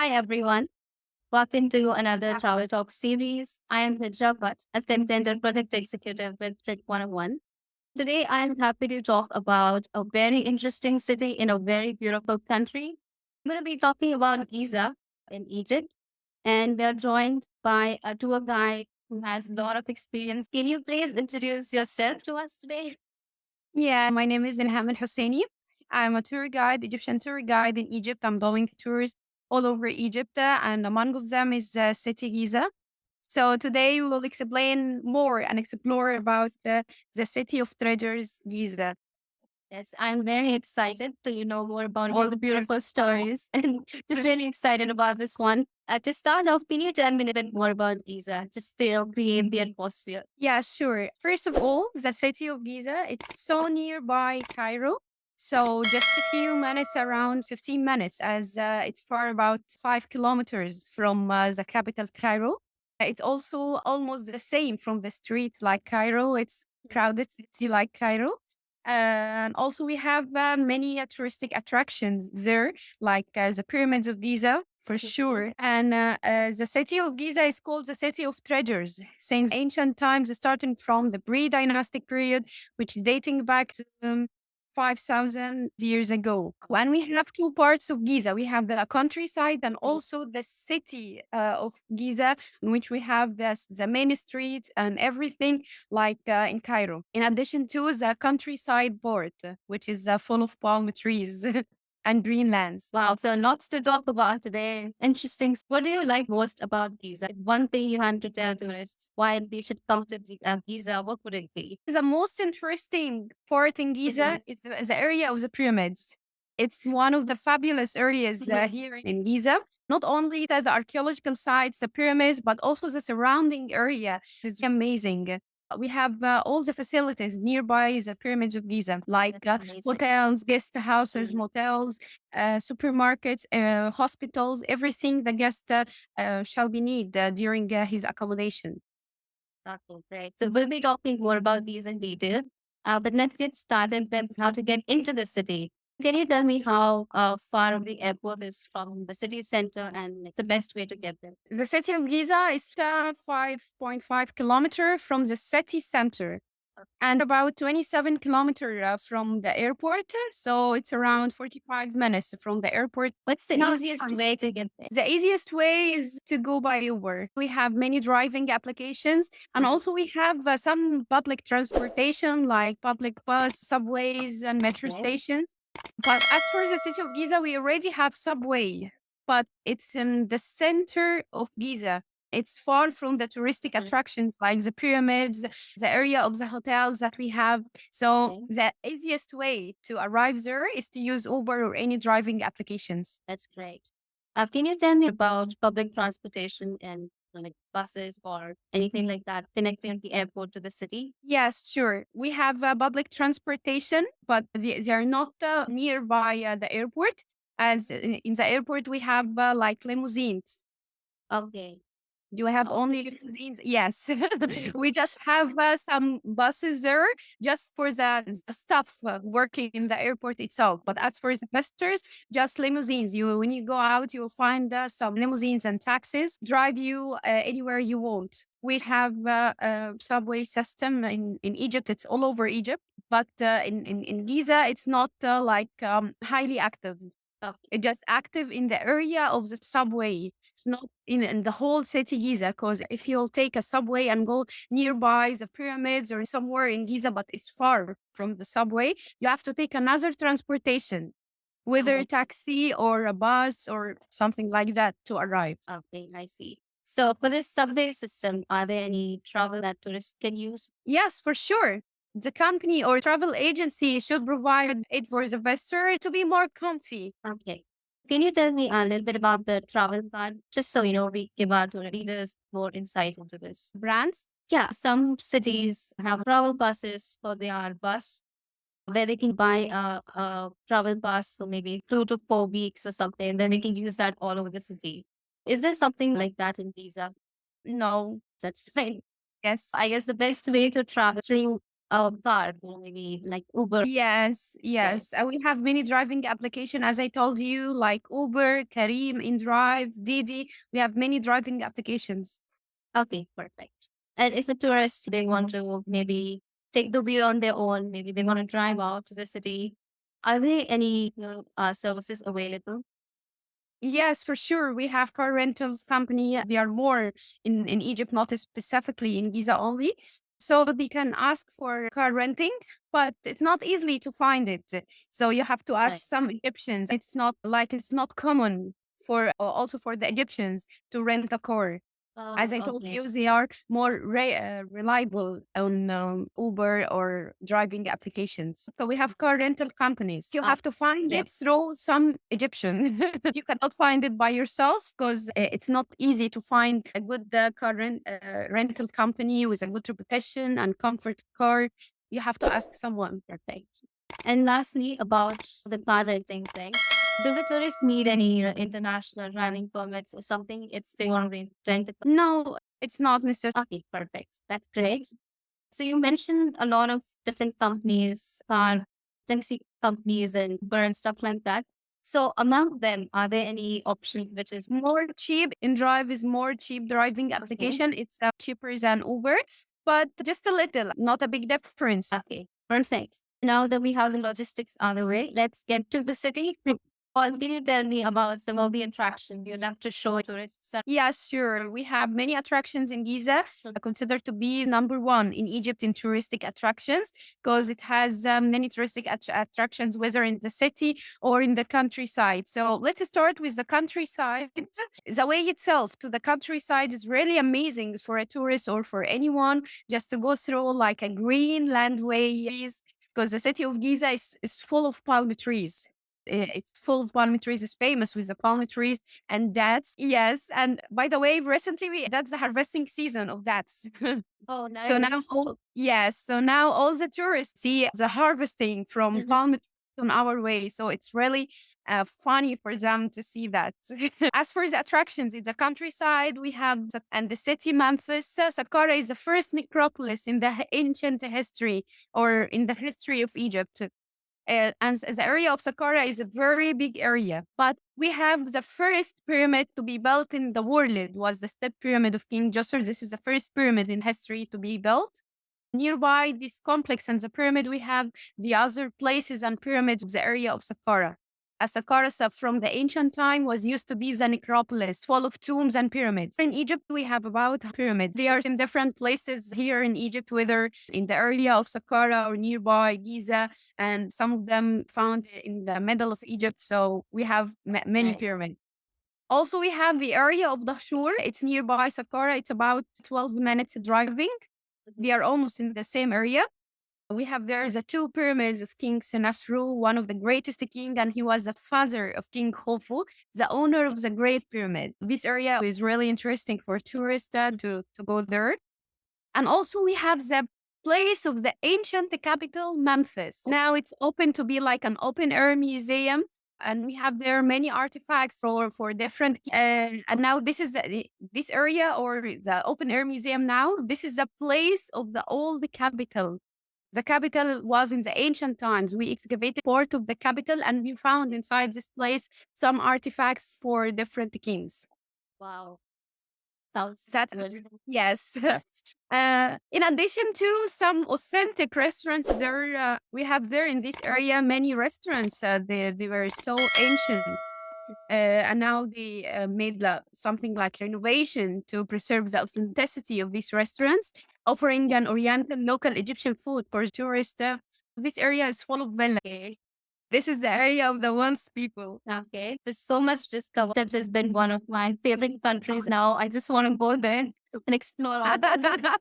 Hi, everyone. Welcome to another Travel Talk series. I am Nirja, but a Tender Project Executive with Trip 101. Today, I am happy to talk about a very interesting city in a very beautiful country. I'm going to be talking about Giza in Egypt, and we are joined by a tour guide who has a lot of experience. Can you please introduce yourself to us today? Yeah, my name is Elham Husseini. I'm a tour guide, Egyptian tour guide in Egypt. I'm doing tours all over Egypt, and among of them is city Giza. So today we will explain more and explore about the city of treasures, Giza. Yes, I'm very excited to know more about all the beautiful stories and just really excited about this one. To start off, can you tell me a little bit more about Giza? Just to create the atmosphere. Yeah, sure. First of all, the city of Giza, it's so nearby Cairo. So just a few minutes, around 15 minutes, as it's far about 5 kilometers from the capital, Cairo. It's also almost the same from the street like Cairo. It's crowded city like Cairo. And also we have many touristic attractions there, like the pyramids of Giza, for sure. And the city of Giza is called the city of treasures since ancient times, starting from the pre-dynastic period, which dating back to 5,000 years ago. When we have two parts of Giza, we have the countryside and also the city of Giza, in which we have the main streets and everything like in Cairo. In addition to the countryside part, which is full of palm trees and green lands. Wow, so lots to talk about today. Interesting. What do you like most about Giza? One thing you had to tell tourists why they should come to Giza, what would it be? The most interesting part in Giza is the area of the pyramids. It's one of the fabulous areas here in Giza. Not only the archaeological sites, the pyramids, but also the surrounding area. It's amazing. We have all the facilities nearby the pyramids of Giza, like hotels, guest houses, motels, supermarkets, hospitals, everything the guest shall be need during his accommodation. Okay, great. So we'll be talking more about these in detail. But let's get started with how to get into the city. Can you tell me how far the airport is from the city center and the best way to get there? The city of Giza is 5.5 kilometer from the city center and about 27 kilometer from the airport. So it's around 45 minutes from the airport. What's the No, easiest way to get there? the easiest way is to go by Uber. We have many driving applications and also we have some public transportation like public bus, subways, and metro Okay. stations. But as for the city of Giza, we already have subway, but it's in the center of Giza. It's far from the touristic attractions like the pyramids, the area of the hotels that we have. So Okay. the easiest way to arrive there is to use Uber or any driving applications. That's great. Can you tell me about public transportation and like buses or anything like that connecting the airport to the city? Yes, sure. We have public transportation, but they are not nearby the airport. As in the airport, we have like limousines. Okay. Do I have only limousines? Yes. We just have some buses there just for the staff working in the airport itself. But as for the visitors, just limousines. When you go out, you'll find some limousines and taxis drive you anywhere you want. We have a subway system in Egypt. It's all over Egypt. But in Giza, it's not highly active. Okay. It's just active in the area of the subway. It's not in the whole city Giza. Because if you'll take a subway and go nearby the pyramids or somewhere in Giza, but it's far from the subway, you have to take another transportation, whether a Oh, taxi or a bus or something like that to arrive. okay, I see. So for this subway system, are there any travel that tourists can use? Yes, for sure. The company or travel agency should provide it for the visitor to be more comfy. Okay. Can you tell me a little bit about the travel card, just so we give our readers more insight into this? Brands. Yeah, some cities have travel buses for their bus where they can buy a travel pass for maybe 2 to 4 weeks or something. Then they can use that all over the city. Is there something like that in Giza? No. That's fine. Yes. I guess the best way to travel through car, maybe like Uber. Yes, Okay. yes. We have many driving application, as I told you, like Uber, Kareem, InDrive, Didi. We have many driving applications. Okay, perfect. And if the tourists they want to maybe take the wheel on their own, maybe they want to drive out to the city, are there any services available? Yes, for sure. We have car rentals company. They are more in Egypt, not specifically in Giza only. So they can ask for car renting, but it's not easily to find it. So you have to ask Right. some Egyptians. It's not common for also for the Egyptians to rent a car. As Oh, I told okay. you, they are more reliable on Uber or driving applications. So we have car rental companies. You Uh, have to find yeah. it through some Egyptian. You cannot find it by yourself because it's not easy to find a good rental company with a good reputation and comfort car. You have to ask someone. Perfect. And lastly, about the car renting thing, do the tourists need any international driving permits or something? It's they want to rent a car. No, it's not necessary. Okay, perfect. That's great. So you mentioned a lot of different companies, car taxi companies and Uber and stuff like that. So among them, are there any options which is More cheap. InDrive is more cheap driving okay? application. It's cheaper than Uber, but just a little, not a big difference. Okay, perfect. Now that we have the logistics out of the way, let's get to the city. Can you tell me about some of the attractions you'd like to show tourists? Yes, sure. We have many attractions in Giza, considered to be number one in Egypt in touristic attractions because it has many touristic attractions, whether in the city or in the countryside. So let's start with the countryside. The way itself to the countryside is really amazing for a tourist or for anyone just to go through like a green landway because the city of Giza is full of palm trees. It's full of palm trees. It's famous with the palm trees and dates. Yes. And by the way, recently that's the harvesting season of dates. Oh, So now, nice. yes. So now all the tourists see the harvesting from Mhm. palm trees on our way. So it's really funny for them to see that. As for the attractions, in the countryside, we have and the city Memphis. Saqqara is the first necropolis in the ancient history or in the history of Egypt. And the area of Saqqara is a very big area. But we have the first pyramid to be built in the world was the step pyramid of King Djoser. This is the first pyramid in history to be built. Nearby this complex and the pyramid, we have the other places and pyramids of the area of Saqqara. As Saqqara from the ancient time was used to be the necropolis full of tombs and pyramids. In Egypt, we have about pyramids. They are in different places here in Egypt, whether in the area of Saqqara or nearby Giza, and some of them found in the middle of Egypt. So we have many Nice. pyramids. Also, we have the area of Dahshur. It's nearby Saqqara. It's about 12 minutes driving. They are almost in the same area. We have there the two pyramids of King Senusru, one of the greatest king, and he was the father of King Khufu, the owner of the Great Pyramid. This area is really interesting for tourists to go there. And also we have the place of the ancient capital, Memphis. Now it's open to be like an open air museum. And we have there many artifacts for different. And now this is this area or the open air museum. Now this is the place of the old capital. The capital was in the ancient times. We excavated part of the capital and we found inside this place some artifacts for different kings. Wow. Sounds That good. yes. In addition to some authentic restaurants, there we have there in this area many restaurants. They were so ancient, and now they made something like renovation to preserve the authenticity of these restaurants, offering an Oriental local Egyptian food for tourists. This area is full of villas. Okay. This is the area of the once people. Okay. There's so much discovered. That has been one of my favorite countries now. I just want to go there and explore all that.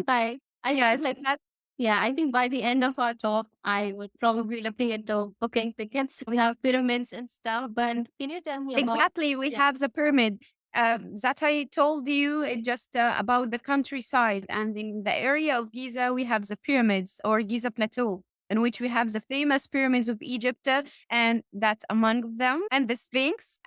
Right. I Yes, think like that. Yeah, I think by the end of our talk, I would probably looking into booking tickets. We have pyramids and stuff, but can you tell me about exactly. We yeah, have the pyramid that I told you just about the countryside. And in the area of Giza, we have the pyramids or Giza Plateau. in which we have the famous pyramids of Egypt, and that's among them, and the Sphinx.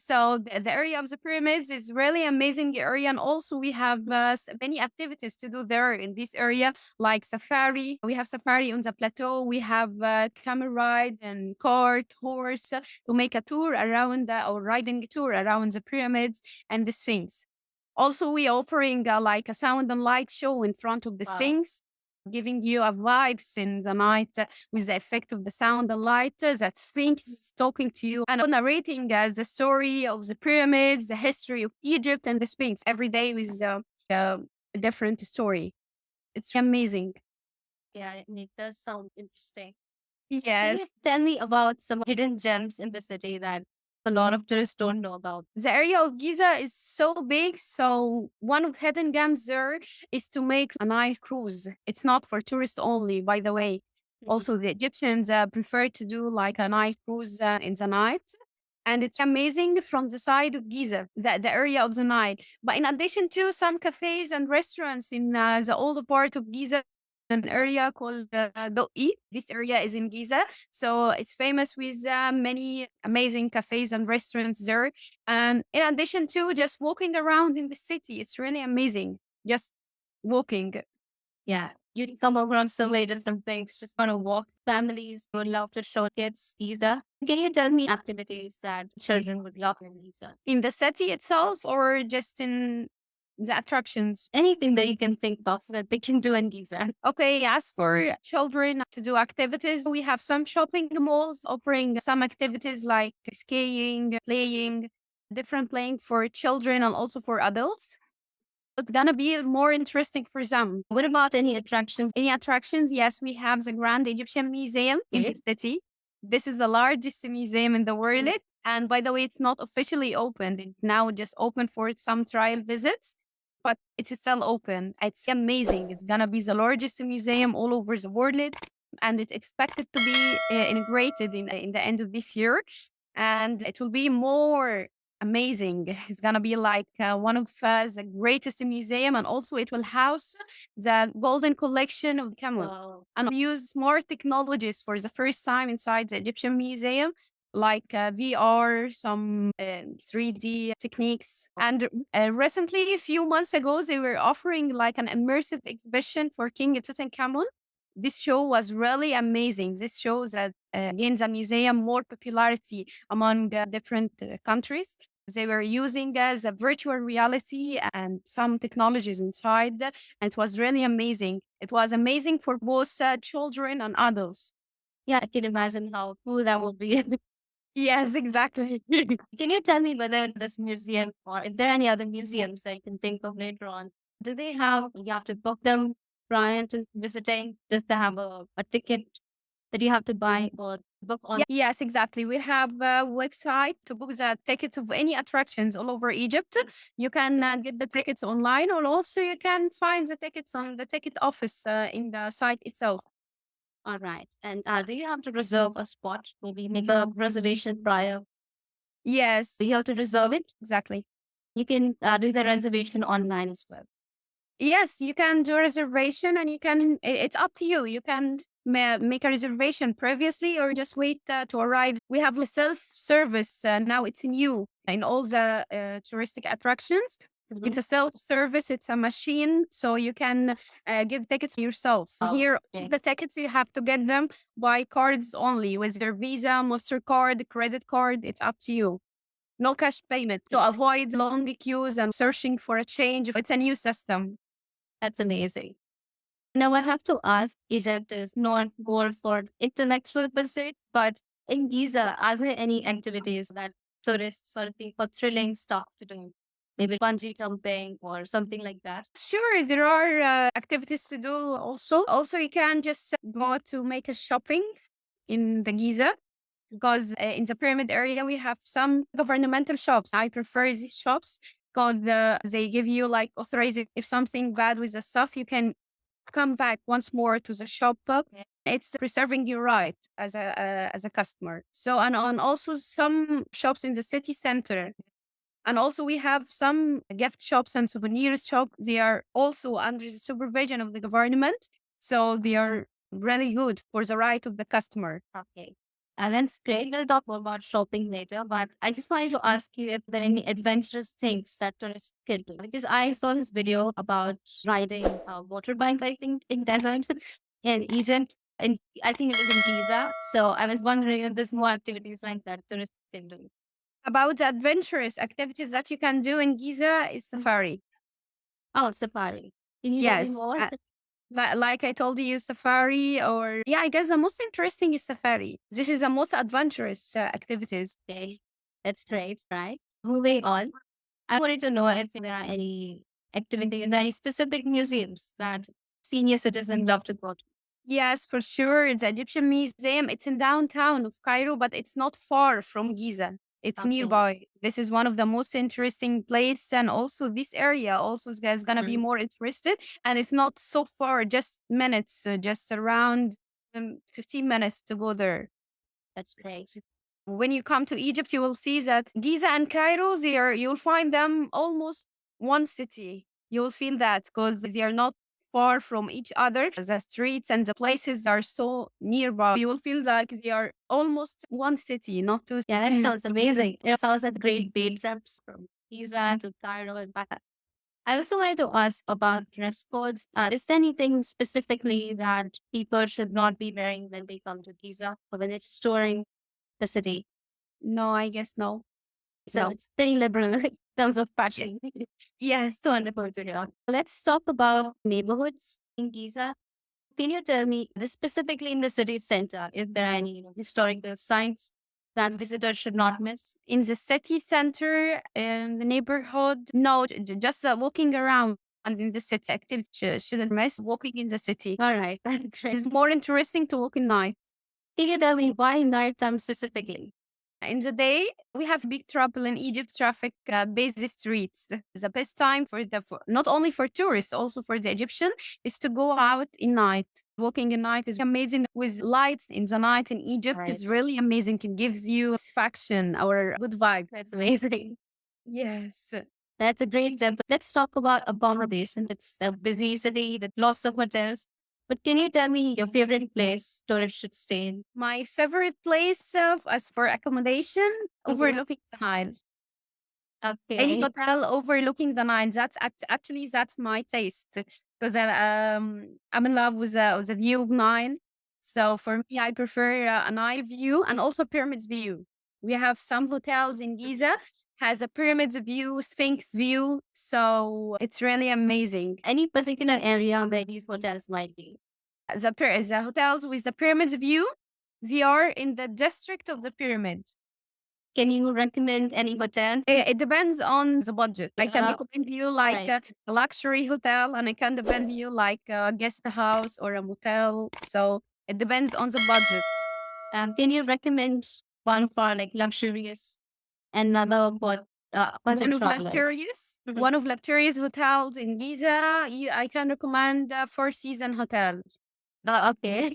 So the area of the pyramids is really amazing area, and also we have many activities to do there in this area, like safari. We have safari on the plateau. We have camel ride and cart, horse to make a tour around or riding a tour around the pyramids and the Sphinx. Also, we offering like a sound and light show in front of the Wow. Sphinx, giving you a vibes in the night with the effect of the sound and light that Sphinx is talking to you and narrating the story of the pyramids, the history of Egypt and the Sphinx every day with a different story. It's amazing. Yeah, and it does sound interesting. Can you Yes. tell me about some hidden gems in the city that a lot of tourists don't know about? The area of Giza is so big. So one of the hidden gems there is to make a night cruise. It's not for tourists only, by the way. Mhm. Also, the Egyptians prefer to do like a night cruise in the night. And it's amazing from the side of Giza, the area of the Nile. But in addition to some cafes and restaurants in the older part of Giza, an area called Do'i. This area is in Giza. So it's famous with many amazing cafes and restaurants there. And in addition to just walking around in the city, it's really amazing. Just walking. Yeah, you come across so many different things. Just want to walk. Families would love to show kids Giza. Can you tell me activities that children would love in Giza? In the city itself or just in the attractions? Anything that you can think of that they can do in Giza. Okay, as for children to do activities, we have some shopping malls offering some activities like skiing, playing, different playing for children and also for adults. It's gonna be more interesting for them. What about any attractions? Any attractions? Yes, we have the Grand Egyptian Museum in the city. This is the largest museum in the world. And by the way, it's not officially opened. It's now just open for some trial visits, but it's still open. It's amazing. It's gonna be the largest museum all over the world, and it's expected to be integrated in the end of this year. And it will be more amazing. It's gonna be like one of the greatest museum, and also it will house the golden collection of the camel. Wow. And use smart technologies for the first time inside the Egyptian museum, like VR, some 3D techniques. And recently, a few months ago, they were offering like an immersive exhibition for King Tutankhamun. This show was really amazing. This shows that gains a museum more popularity among different countries. They were using the virtual reality and some technologies inside, and it was really amazing. It was amazing for both children and adults. Yeah, I can imagine how cool that will be. Yes, exactly. Can you tell me whether this museum or if there are any other museums that you can think of later on? Do they have, you have to book them prior to visiting? Does they have a ticket that you have to buy or book on? Yes, exactly. We have a website to book the tickets of any attractions all over Egypt. You can get the tickets online, or also you can find the tickets on the ticket office in the site itself. All right. And do you have to reserve a spot? Maybe make a reservation prior. Yes, Do you have to reserve it? exactly. You can do the reservation online as well. Yes, you can do a reservation, and you can, it's up to you. You can make a reservation previously or just wait to arrive. We have a self service now, it's new in all the touristic attractions. Mhm. It's a self service, it's a machine, so you can get tickets yourself. Oh, Here, okay. the tickets, you have to get them by cards only with your Visa, MasterCard, credit card. It's up to you. No cash payment to Yes. avoid long queues and searching for a change. It's a new system. That's amazing. Now I have to ask, Egypt is known more for intellectual pursuits, but in Giza, are there any activities that tourists sort of think for thrilling stuff to do? Maybe bungee jumping or something like that? Sure, there are activities to do also. Also, you can just go to make a shopping in the Giza, because in the pyramid area, we have some governmental shops. I prefer these shops because they give you like authorization. If something bad with the stuff, you can come back once more to the shop. It's preserving your right as a customer. So, and also some shops in the city center. And also we have some gift shops and souvenirs shop. They are also under the supervision of the government. So they are really good for the right of the customer. Okay. And that's great. We'll talk more about shopping later, but I just wanted to ask you if there are any adventurous things that tourists can do. Because I saw this video about riding a motorbike, I think, in desert in Egypt. And I think it was in Giza. So I was wondering if there's more activities like that tourists can do. About the adventurous activities that you can do in Giza is safari. Oh, safari. Can you tell me Yes. more? Like I told you, safari, or yeah, I guess the most interesting is safari. This is the most adventurous activities. Okay. That's great, right? Moving on. I wanted to know if there are any activities, any specific museums that senior citizens love to go to. Yes, for sure. The Egyptian Museum, it's in downtown of Cairo, but it's not far from Giza. It's Okay. nearby. This is one of the most interesting places, and also this area also is gonna be more interested. And it's not so far, just minutes, just around 15 minutes to go there. That's great. When you come to Egypt, you will see that Giza and Cairo, you'll find them almost one city. You'll feel that because they are not far from each other. The streets and the places are so nearby. You will feel like they are almost one city, not two. Yeah, that sounds amazing. It sounds like great day trips from Giza to Cairo and back. I also wanted to ask about dress codes. Is there anything specifically that people should not be wearing when they come to Giza or when it's touring the city? No, I guess no. So No. it's pretty liberal in terms of fashion. Yes. So wonderful to hear. Let's talk about neighborhoods in Giza. Can you tell me, this specifically in the city center, if there are any historical sites that visitors should not miss? In the city center, in the neighborhood, no, just walking around. And in the city, activity shouldn't miss walking in the city. All right, that's great. It's more interesting to walk in night. Can you tell me why nighttime specifically? In the day, we have big trouble in Egypt traffic busy streets. The best time for not only for tourists, also for the Egyptian, is to go out in night. Walking in night is amazing with lights in the night in Egypt is Right. really amazing. It gives you satisfaction or good vibe. That's amazing. Yes. That's a great example. Let's talk about accommodation. It's a busy city with lots of hotels. But can you tell me your favorite place tourists should stay in? My favorite place as for accommodation, overlooking the Nile. Any Okay. hotel overlooking the Nile. Actually that's my taste because I'm in love with the view of Nile. So for me, I prefer a Nile view and also pyramids view. We have some hotels in Giza has a pyramids view, Sphinx view. So it's really amazing. Any particular area where these hotels might be? The hotels with the pyramids view, they are in the district of the pyramid. Can you recommend any hotels? It depends on the budget. I can recommend you like right. a luxury hotel, and I can recommend you like a guest house or a motel. So it depends on the budget. Can you recommend one for like luxurious and another for budget One of travelers? luxurious, Mhm. one of luxurious hotels in Giza. I can recommend Four Season Hotel. Okay.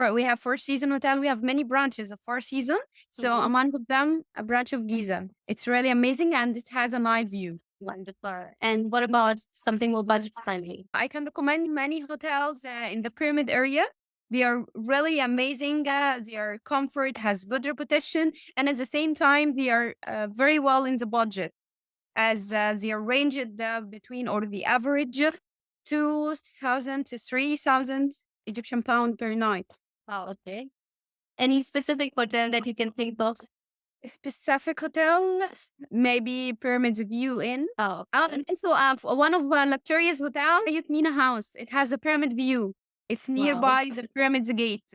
Right, we have Four Season Hotel. We have many branches of Four Season. So Mhm. among them, a branch of Giza. It's really amazing and it has a night view. Wonderful. And what about something more budget friendly? I can recommend many hotels in the pyramid area. They are really amazing. Their comfort has good reputation, and at the same time, they are very well in the budget, as they are ranged between or the average of 2,000 to 3,000 Egyptian pound per night. Wow, okay. Any specific hotel that you can think of? A specific hotel, maybe Pyramids View Inn. Oh, And so for one of luxurious hotel, Yutmina House. It has a pyramid view. It's nearby the Pyramids Gate.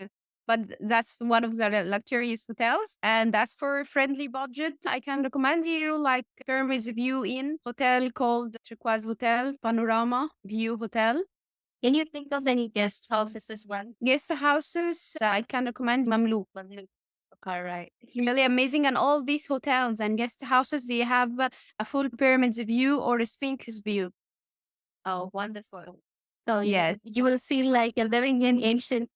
But that's one of the luxurious hotels. And that's for friendly budget. I can recommend you like Pyramids View Inn hotel called Turquoise Hotel, Panorama View Hotel. can you think of any guest houses as well? Guest houses, I can recommend Mamluk. All right. It's really amazing. And all these hotels and guest houses, they have a full pyramids view or a Sphinx view. Oh, wonderful. So Yes. you will feel like you're living in ancient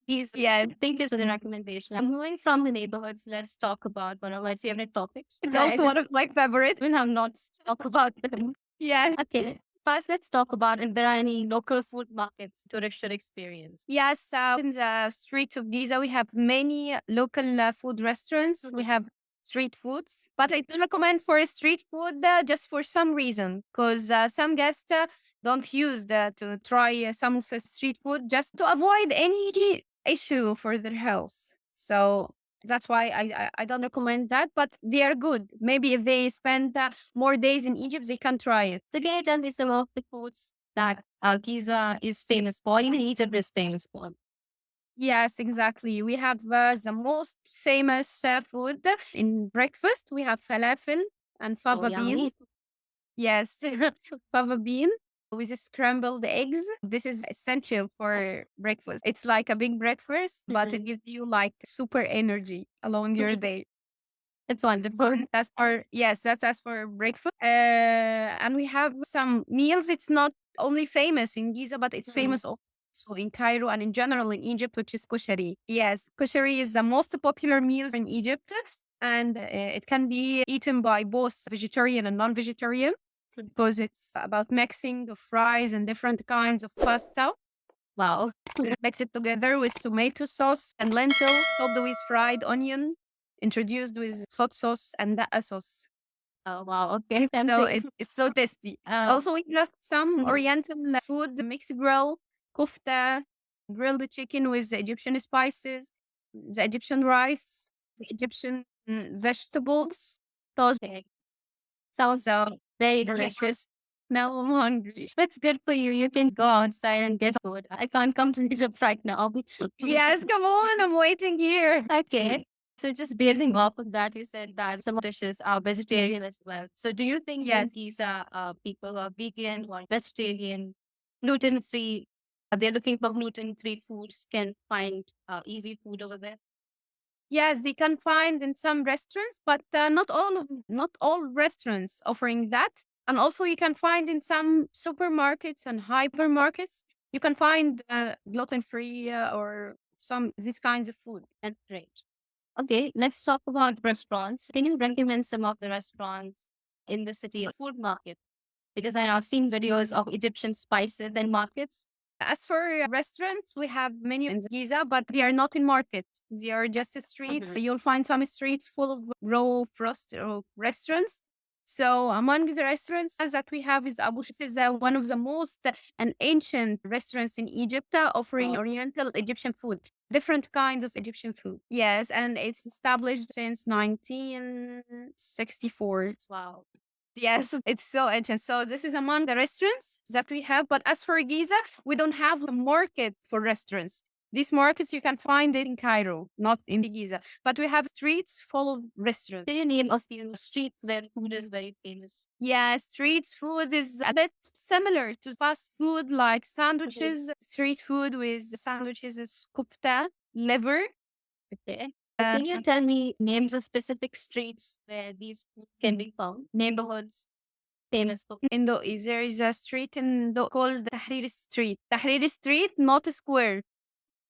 Greece. Yeah. Thank you for the recommendation. I'm moving from the neighborhoods. Let's talk about one of my favorite topics. It's also one of my favorites. We have not talked about them. Yes. Okay. First, let's talk about if there are any local food markets tourists should experience. Yes, in the streets of Giza, we have many local food restaurants. We have street foods, but I do recommend for street food just for some reason, because some guests don't use to try some of the street food just to avoid any issue for their health. So that's why I don't recommend that, but they are good. Maybe if they spend more days in Egypt, they can try it. So can you tell me some of the foods that Giza is famous for, even Egypt is famous for? Yes, exactly. We have the most famous food in breakfast. We have falafel and Oh, fava yummy. beans. Yes, fava bean with scrambled eggs. This is essential for breakfast. It's like a big breakfast, but it gives you like super energy along your day. It's wonderful. That's for yes, that's as for breakfast. And we have some meals. It's not only famous in Giza, but it's famous also in Cairo and in general in Egypt, which is kushari. Yes, kushari is the most popular meal in Egypt, and it can be eaten by both vegetarian and non-vegetarian because it's about mixing of fries and different kinds of pasta. Wow. Mix it together with tomato sauce and lentil, topped with fried onion, introduced with hot sauce and da'a sauce. Oh, wow. Okay. So Tempting. it's so tasty. Uh, Also, we have some Oriental food, mixed grill, kofta, grilled chicken with Egyptian spices, the Egyptian rice, the Egyptian vegetables. Those okay. Sounds so very yes. delicious. Now I'm hungry. It's good for you. You can go outside and get food. I can't come to Egypt right now. Yes, come on, I'm waiting here. Okay. So just basing off of that, you said that some dishes are vegetarian as well. So do you think Yes. that these are people who are vegan or vegetarian, gluten free, they're looking for gluten free foods, can find easy food over there? Yes, they can find in some restaurants, but not all restaurants offering that. And also, you can find in some supermarkets and hypermarkets. You can find gluten free or some these kinds of food. That's great. Okay, let's talk about restaurants. Can you recommend some of the restaurants in the city food market? Because I have seen videos of Egyptian spices and markets. As for restaurants, we have many in Giza, but they are not in market. They are just streets. You'll find some streets full of raw frost restaurants. So among the restaurants that we have is Abu Shis is one of the most and ancient restaurants in Egypt, offering Oriental Egyptian food, different kinds of Egyptian food. Yes, and it's established since 1964. Wow. Yes, it's so ancient. So this is among the restaurants that we have. But as for Giza, we don't have a market for restaurants. These markets you can find it in Cairo, not in Giza. But we have streets full of restaurants. Can you name a few streets where food is very famous? Yeah, street food is a bit similar to fast food, like sandwiches. Street food with sandwiches is kofta, liver. Okay. Can you tell me names of specific streets where these food can be found? Neighborhoods famous for. In there is a street called Tahrir Street. Tahrir Street, not a square.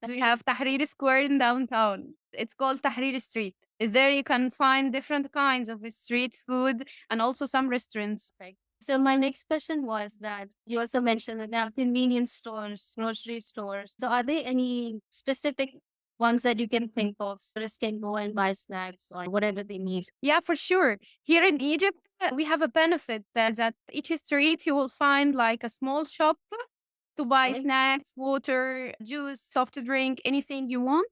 We have Tahrir Square in downtown. It's called Tahrir Street. There you can find different kinds of street food and also some restaurants. So my next question was that you also mentioned that there are convenience stores, grocery stores. So are there any specific ones that you can think of? Tourists can go and buy snacks or whatever they need. Yeah, for sure. Here in Egypt, we have a benefit that each street you will find like a small shop to buy snacks, water, juice, soft drink, anything you want.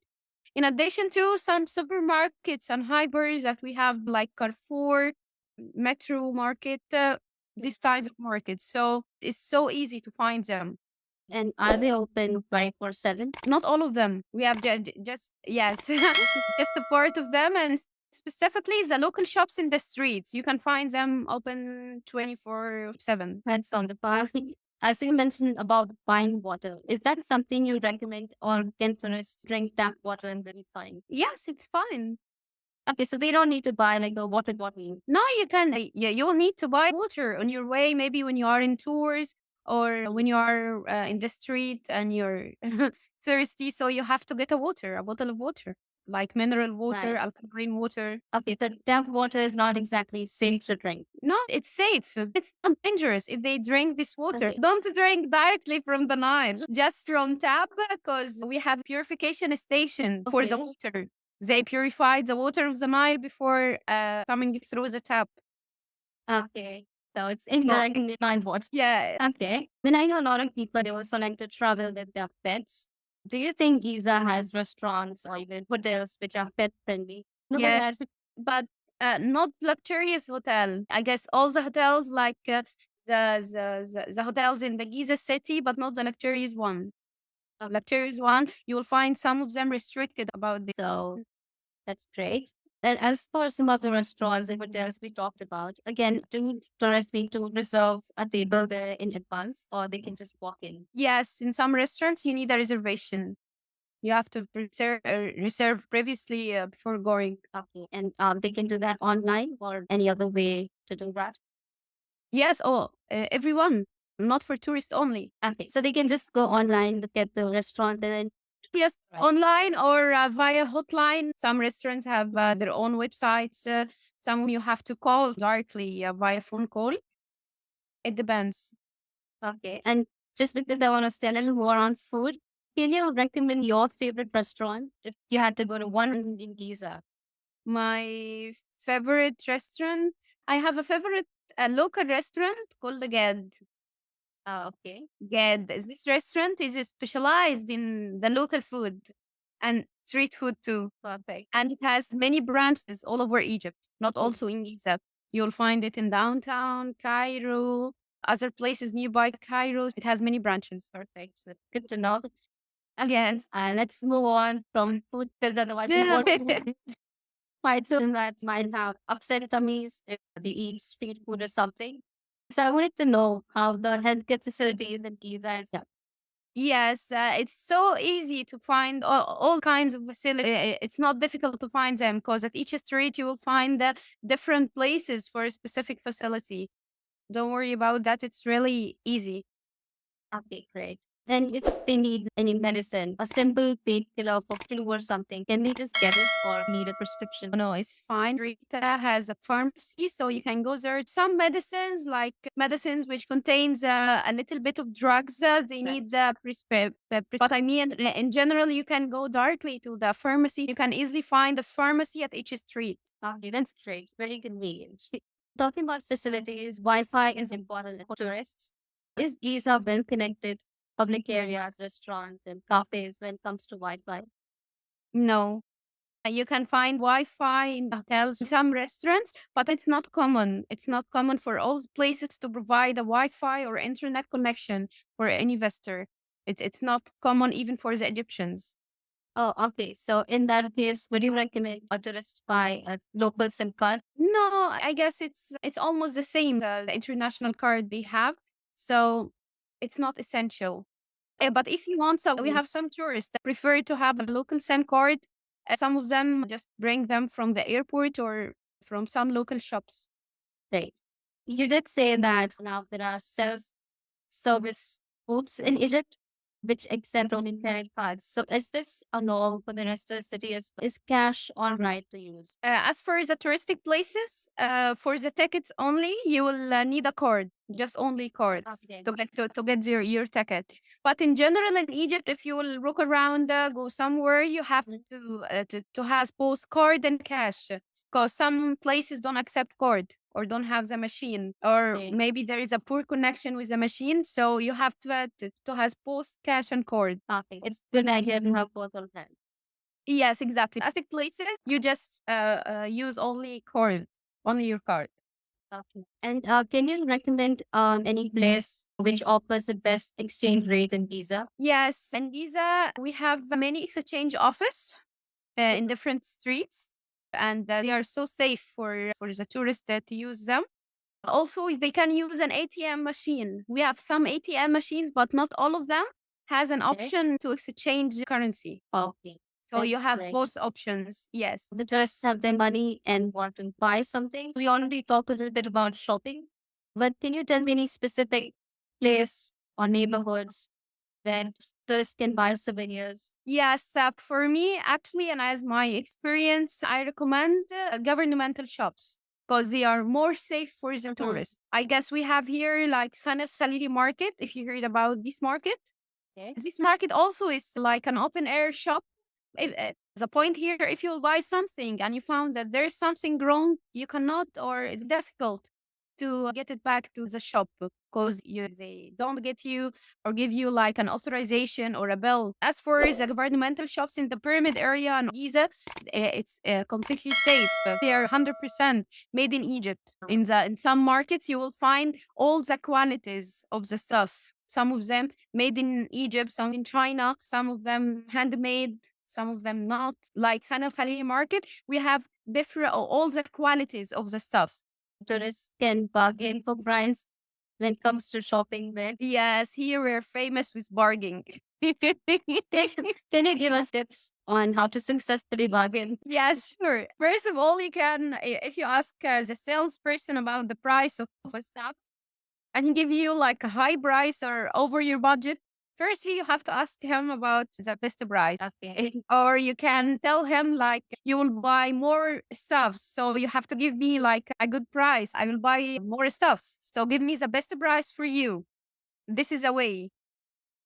In addition to some supermarkets and hypers that we have like Carrefour, Metro Market, these kinds of markets. So it's so easy to find them. And are they open 24/7? Not all of them. We have just yes, just a part of them, and specifically the local shops in the streets. You can find them open 24/7. That's on the path. As you mentioned about buying water, is that something you recommend or can tourists drink tap water and very fine? Yes, it's fine. Okay, so they don't need to buy like a water bottle. No, you can. Yeah, you'll need to buy water on your way. Maybe when you are in tours or when you are in the street and you're thirsty, so you have to get a bottle of water. like mineral water, Right. alkaline water. Okay, so tap water is not exactly safe to drink. No, it's safe. It's not dangerous if they drink this water. Okay. Don't drink directly from the Nile, just from tap, because we have purification station for the Okay. water. They purified the water of the Nile before coming through the tap. Okay. So it's incorrect in 9 watts. Yeah. Okay. When I know a lot of people, they also like to travel with their pets. Do you think Giza has restaurants or even hotels which are pet friendly? No, Yes, but not luxurious hotel. I guess all the hotels like the hotels in the Giza city, but not the luxurious one. Luxurious one, you will find some of them restricted about this. so that's great. And as for some of the restaurants and hotels we talked about, again, do tourists need to reserve a table there in advance or they can just walk in? Yes, in some restaurants you need a reservation. You have to reserve previously before going. Okay. And they can do that online or any other way to do that? Yes, everyone, not for tourists only. Okay. So they can just go online, look at the restaurant, and then Yes, right. online or via hotline. Some restaurants have their own websites. Some you have to call directly via phone call. It depends. Okay. And just because I want to stay a little more on food, can you recommend your favorite restaurant if you had to go to one in Giza? My favorite restaurant, I have a favorite local restaurant called the Gad. Okay. Gad. This restaurant is specialized in the local food and street food too. Perfect. And it has many branches all over Egypt, not also in Giza. You'll find it in downtown, Cairo, other places nearby Cairo. It has many branches. Perfect. So good to know. Yes. Let's move on from food because otherwise we Yeah. won't find something that might have upset tummies if they eat street food or something. So I wanted to know how the healthcare facilities in Giza is. Yes, it's so easy to find all kinds of facilities. It's not difficult to find them because at each street you will find different places for a specific facility. Don't worry about that. It's really easy. Okay, great. Then if they need any medicine, a simple painkiller for flu or something, can they just get it or need a prescription? No, it's fine. Rita has a pharmacy, so you can go there. Some medicines, like medicines which contains a little bit of drugs, they Right. need the But I mean, in general, you can go directly to the pharmacy. You can easily find a pharmacy at each street. Okay, that's great. Very convenient. Talking about facilities, Wi-Fi is important for tourists. Is Giza well connected? Public areas, restaurants, and cafes when it comes to Wi-Fi? No, you can find Wi-Fi in hotels, some restaurants, but it's not common. It's not common for all places to provide a Wi-Fi or internet connection for any visitor. It's not common even for the Egyptians. Oh, okay. So in that case, would you recommend a tourist buy a local SIM card? No, I guess it's almost the same the international card they have, so it's not essential. But if you want some, we have some tourists that prefer to have a local SIM card. Some of them just bring them from the airport or from some local shops. Right. You did say that now there are self-service booths in Egypt which accept only credit cards. So is this a norm for the rest of the city? Is cash all right to use? As for the touristic places, for the tickets only, you will need a card, just only cards Okay. to get your ticket. But in general, in Egypt, if you will walk around, go somewhere, you have to have both card and cash. Because some places don't accept card or don't have the machine, or Okay. maybe there is a poor connection with the machine, so you have to have both cash and card. Okay. It's a good idea to have both on hand. Yes, exactly. Plastic places, you just use only card, only your card. Okay. And can you recommend any place which offers the best exchange rate in Giza? Yes, in Giza, we have many exchange office in different streets, and they are so safe for the tourists to use them. Also, they can use an ATM machine. We have some ATM machines, but not all of them has an Okay. option to exchange currency. Okay. So you That's have great. both options. Yes. The tourists have their money and want to buy something. We already talked a little bit about shopping, but can you tell me any specific place or neighborhoods where tourists can buy souvenirs? Yes, for me, actually, and as my experience, I recommend governmental shops because they are more safe for the tourists. I guess we have here like Khanif Salili Market, if you heard about this market. Okay. This market also is like an open air shop. The point here, if you'll buy something and you found that there's something wrong, you cannot or it's difficult to get it back to the shop because they don't get you or give you like an authorization or a bill. As for the governmental shops in the pyramid area in Giza, it's completely safe. They are 100% made in Egypt. In some markets, you will find all the qualities of the stuff. Some of them made in Egypt, some in China, some of them handmade, some of them not. Like Khan Khalili market, we have different all the qualities of the stuff. Tourists can bargain for price when it comes to shopping there. Yes, here we're famous with bargaining. Can you give us tips on how to successfully bargain? Yes, sure. First of all, you can, if you ask the salesperson about the price of a stuff, and he give you like a high price or over your budget, firstly, you have to ask him about the best price. Okay. Or you can tell him like you will buy more stuff. So you have to give me like a good price. I will buy more stuffs. So give me the best price for you. This is a way.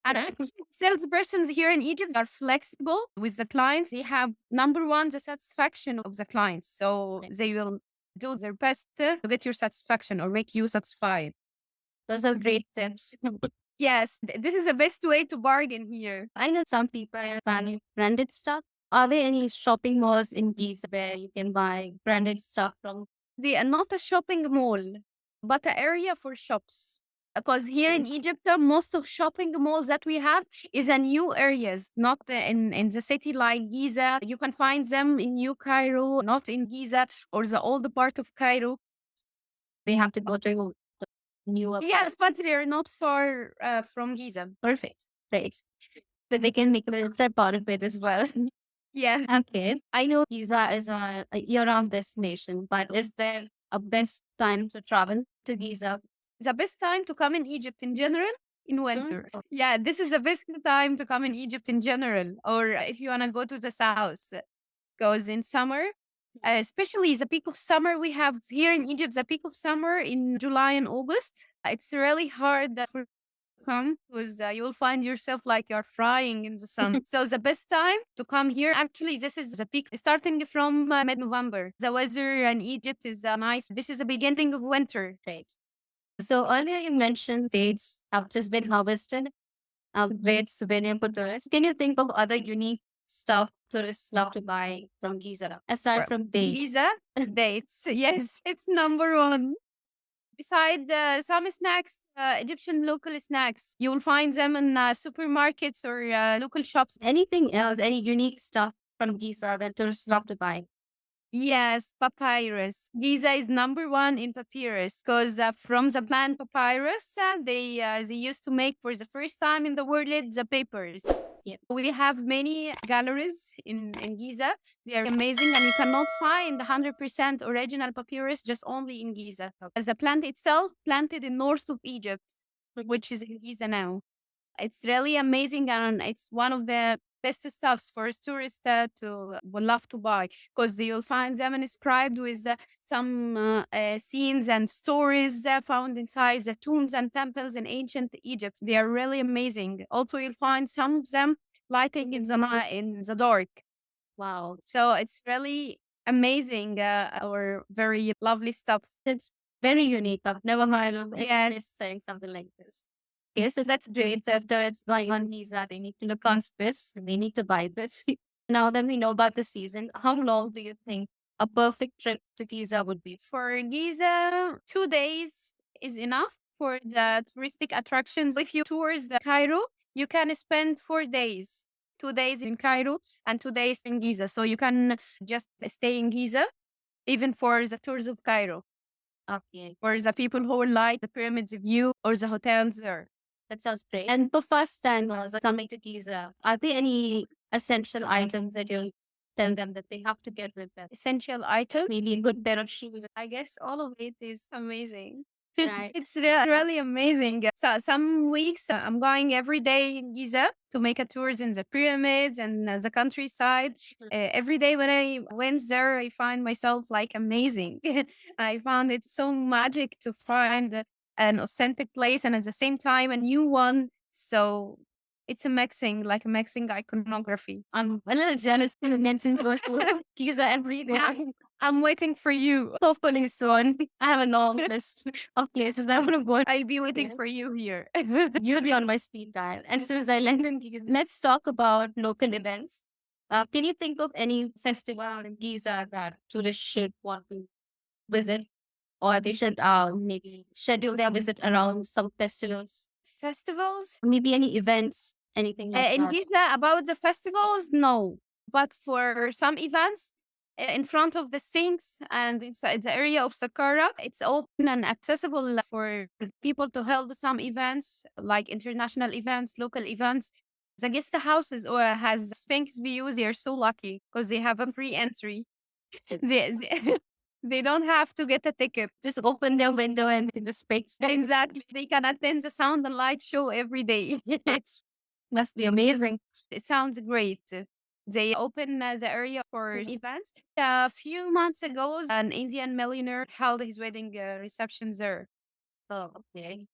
And actually, salespersons here in Egypt are flexible with the clients. They have number one, the satisfaction of the clients. So they will do their best to get your satisfaction or make you satisfied. Those are great tips. Yes, this is the best way to bargain here. I know some people are buying branded stuff. Are there any shopping malls in Giza where you can buy branded stuff from? They are not a shopping mall, but an area for shops. Because here in Egypt, most of shopping malls that we have is in new areas, not in the city like Giza. You can find them in New Cairo, not in Giza or the old part of Cairo. They have to go to newer Yes, parts. but they're not far from Giza. Perfect. Great. But they can make a little trip out of it as well. Yeah. Okay. I know Giza is a year-round destination, but is there a best time to travel to Giza? The best time to come in Egypt in general in winter. Yeah, this is the best time to come in Egypt in general. Or if you want to go to the south, because in summer, especially the peak of summer, we have here in Egypt the peak of summer in July and August. It's really hard for come because you will find yourself like you're frying in the sun. So the best time to come here, actually, this is the peak starting from mid-November. The weather in Egypt is nice. This is the beginning of winter. Great. So earlier you mentioned dates have just been harvested. Great souvenir for tourists. Can you think of other unique stuff tourists love to buy from Giza aside from dates? Giza, dates. Yes, it's number one. Beside some snacks, Egyptian local snacks, you will find them in supermarkets or local shops. Anything else? Any unique stuff from Giza that tourists love to buy? Yes, papyrus. Giza is number one in papyrus because from the plant papyrus, they used to make for the first time in the world the papers. Yeah. We have many galleries in Giza. They are amazing, and you cannot find 100% original papyrus just only in Giza. As the plant itself, planted in north of Egypt, which is in Giza now. It's really amazing, and it's one of the best stuffs for tourists to would love to buy because you'll find them inscribed with some scenes and stories found inside the tombs and temples in ancient Egypt. They are really amazing. Also, you'll find some of them lighting in the dark. Wow. So it's really amazing or very lovely stuff. It's very unique. I've never heard of anyone Yes. saying something like this. Okay, so that's great. So if tourists going on Giza, they need to look on this and they need to buy this. Now that we know about the season, how long do you think a perfect trip to Giza would be? For Giza, 2 days is enough for the touristic attractions. If you tours the Cairo, you can spend 4 days. 2 days in Cairo and 2 days in Giza. So you can just stay in Giza, even for the tours of Cairo. Okay. For the people who would like the pyramids view or the hotels there. That sounds great. And for first timers coming to Giza, are there any essential items that you'll tell them that they have to get with them? Essential item. Maybe a good pair of shoes. I guess all of it is amazing. Right. It's really amazing. So some weeks I'm going every day in Giza to make a tours in the pyramids and the countryside. Every day when I went there, I find myself like amazing. I found it so magic to find an authentic place and at the same time a new one. So it's like a mixing iconography. I'm a little jealous to mention going to Giza every day. I'm waiting for you. Hopefully soon. I have a long list of places I want to go. I'll be waiting Yes. for you here. You'll be on my speed dial as soon as I land in Giza. Let's talk about local events. Can you think of any festival in Giza that tourists should want to visit, or they should maybe schedule their visit around some festivals? Festivals? Maybe any events, anything like In that. Giza, about the festivals, no. But for some events, in front of the Sphinx and inside the area of Saqqara, it's open and accessible for people to hold some events, like international events, local events. The guest houses or has Sphinx views. They are so lucky because they have a free entry. they, they don't have to get a ticket. Just open their window and in the space. Exactly. They can attend the sound and light show every day. Must be amazing. It sounds great. They open the area for events. A few months ago, an Indian millionaire held his wedding reception there. Oh, okay.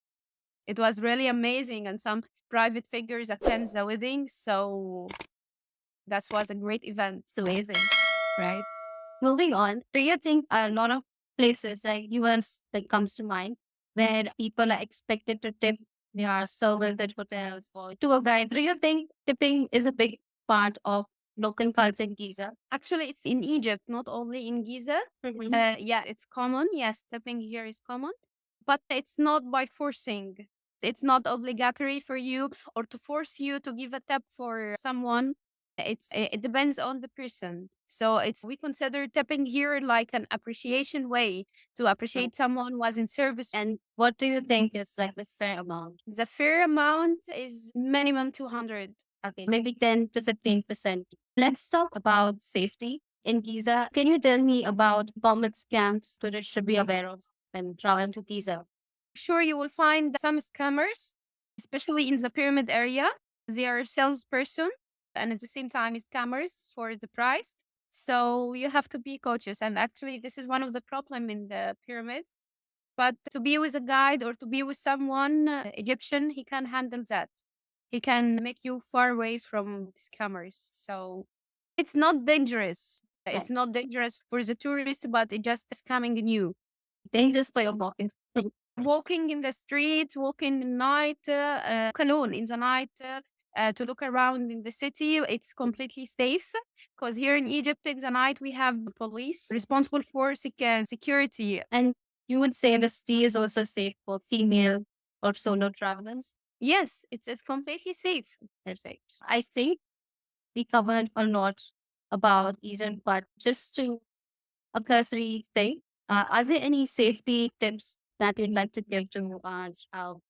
It was really amazing, and some private figures attend the wedding. So that was a great event. It's amazing, right? Moving on, do you think a lot of places like US that comes to mind where people are expected to tip their servers at hotels or tour guide? Do you think tipping is a big part of local culture in Giza? Actually, it's in Egypt, not only in Giza. Yeah, it's common. Yes, tipping here is common, but it's not by forcing. It's not obligatory for you or to force you to give a tip for someone. It depends on the person. So we consider tipping here like an appreciation way to appreciate someone who was in service. And what do you think is like the fair amount? The fair amount is minimum 200. Okay, maybe 10 to 15%. Let's talk about safety in Giza. Can you tell me about common scams tourists should be aware of when traveling to Giza? Sure, you will find some scammers, especially in the pyramid area. They are salesperson and at the same time scammers for the price. So you have to be cautious. And actually, this is one of the problem in the pyramids. But to be with a guide or to be with someone Egyptian, he can handle that. He can make you far away from scammers. So it's not dangerous. It's not dangerous for the tourist, but it just is coming new. Dangerous for your pocket. Walking in the streets, walking in night, alone in the night, to look around in the city, it's completely safe. Because here in Egypt, in the night, we have police responsible for security. And you would say the city is also safe for female or solo travelers? Yes, it's completely safe. Perfect. I think we covered a lot about Egypt, but just to a cursory thing, are there any safety tips that you'd like to give to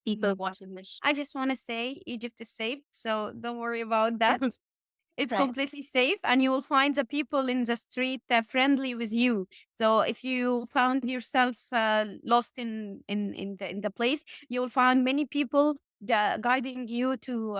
people watching this? I just want to say Egypt is safe, so don't worry about that. It's Right. completely safe, and you will find the people in the street friendly with you. So if you found yourself lost in the place, you will find many people guiding you to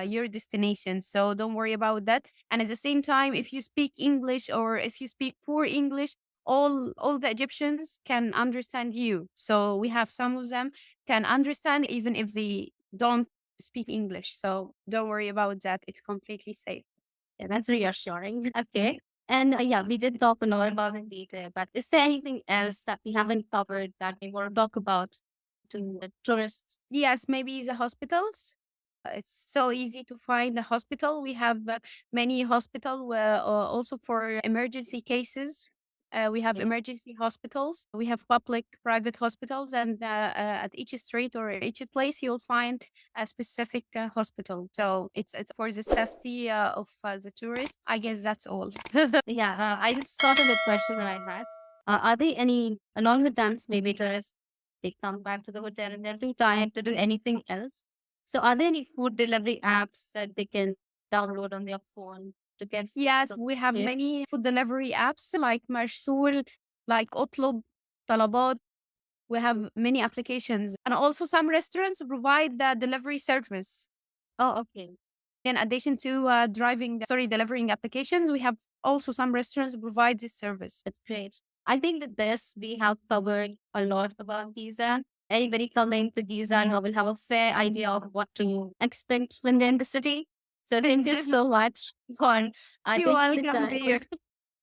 your destination. So don't worry about that. And at the same time, if you speak English or if you speak poor English, all the Egyptians can understand you. So we have some of them can understand even if they don't speak English. So don't worry about that. It's completely safe. Yeah, that's reassuring. Okay. And yeah, we did talk a lot about in detail, but is there anything else that we haven't covered that we want to talk about to the tourists? Yes, maybe the hospitals. It's so easy to find a hospital. We have many hospital also for emergency cases. We have Yeah. emergency hospitals. We have public, private hospitals, and at each street or each place, you'll find a specific hospital. So it's for the safety of the tourists. I guess that's all. Yeah, I just thought of a question that I had. Are there any, along with times, maybe tourists, they come back to the hotel and they're too tired to do anything else. So are there any food delivery apps that they can download on their phone to get Yes, some we have gifts? many food delivery apps like Marsul, like Otlub, Talabat. We have many applications, and also some restaurants provide the delivery service. Oh, okay. In addition to delivering applications, we have also some restaurants provide this service. That's great. I think that this we have covered a lot about Giza. Anybody coming to Giza now will have a fair idea of what to expect when they're in the city. So thank you so much for You're taking the welcome, time dear.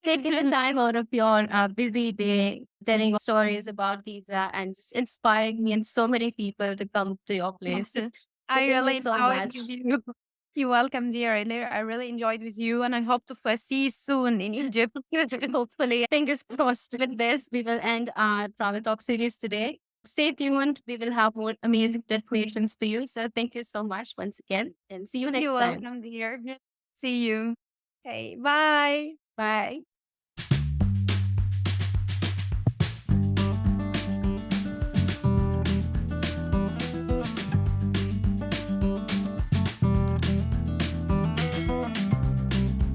taking the time out of your busy day, telling stories about Giza and just inspiring me and so many people to come to your place. So I thank you really so enjoyed much. with you. You're welcome, dear. I really enjoyed with you, and I hope to see you soon in Egypt. Hopefully, fingers crossed. With this, we will end our travel talk series today. Stay tuned. We will have more amazing destinations for you. So thank you so much once again and see you You're next time. welcome, dear. See you. Okay, bye. Bye.